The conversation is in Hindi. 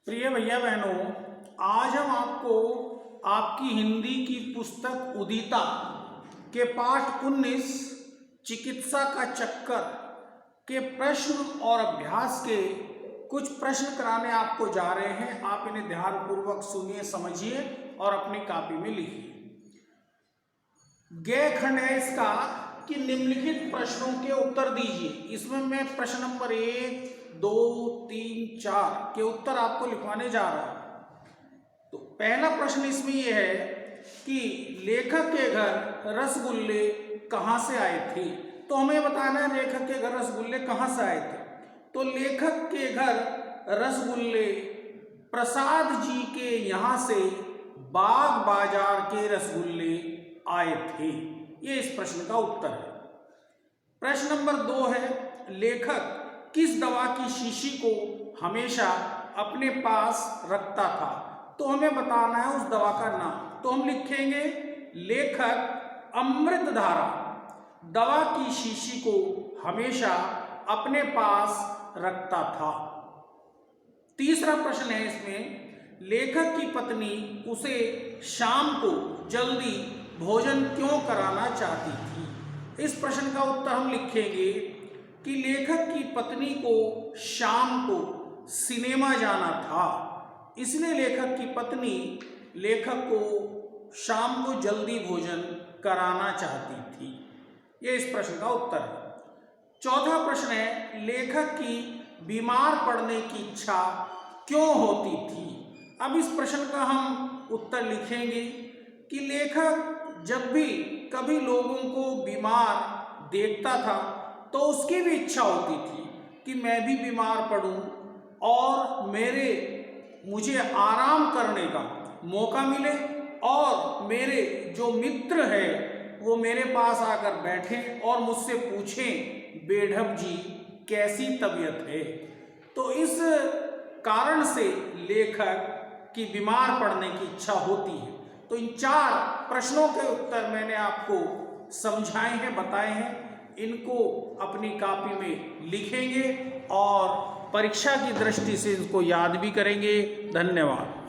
प्रिय भैया बहनों, आज हम आपको आपकी हिंदी की पुस्तक उदिता के पाठ 19 चिकित्सा का चक्कर के प्रश्न और अभ्यास के कुछ प्रश्न कराने आपको जा रहे हैं। आप इन्हें ध्यानपूर्वक सुनिए, समझिए और अपनी कॉपी में लिखिए। ग खंड है इसका कि निम्नलिखित प्रश्नों के उत्तर दीजिए। इसमें मैं प्रश्न नंबर 1, 2, 3, 4 के उत्तर आपको लिखवाने जा रहा हूं। तो पहला प्रश्न इसमें यह है कि लेखक के घर रसगुल्ले कहां से आए थे। तो हमें बताना है लेखक के घर रसगुल्ले कहां से आए थे। तो लेखक के घर रसगुल्ले प्रसाद जी के यहां से बाग बाजार के रसगुल्ले आए थे। ये इस प्रश्न का उत्तर है। प्रश्न नंबर 2 है, लेखक किस दवा की शीशी को हमेशा अपने पास रखता था। तो हमें बताना है उस दवा का नाम। तो हम लिखेंगे लेखक अमृतधारा दवा की शीशी को हमेशा अपने पास रखता था। तीसरा प्रश्न है इसमें, लेखक की पत्नी उसे शाम को जल्दी भोजन क्यों कराना चाहती थी। इस प्रश्न का उत्तर हम लिखेंगे कि लेखक की पत्नी को शाम को सिनेमा जाना था, इसलिए लेखक की पत्नी लेखक को शाम को जल्दी भोजन कराना चाहती थी। यह इस प्रश्न का उत्तर है। चौथा प्रश्न है, लेखक की बीमार पड़ने की इच्छा क्यों होती थी। अब इस प्रश्न का हम उत्तर लिखेंगे कि लेखक जब भी कभी लोगों को बीमार देखता था तो उसकी भी इच्छा होती थी कि मैं भी बीमार पड़ूं और मुझे आराम करने का मौका मिले और मेरे जो मित्र है वो मेरे पास आकर बैठें और मुझसे पूछें बेढब जी कैसी तबीयत है। तो इस कारण से लेखक की बीमार पड़ने की इच्छा होती है। तो इन 4 प्रश्नों के उत्तर मैंने आपको समझाए हैं, बताए हैं। इनको अपनी कॉपी में लिखेंगे और परीक्षा की दृष्टि से इनको याद भी करेंगे। धन्यवाद।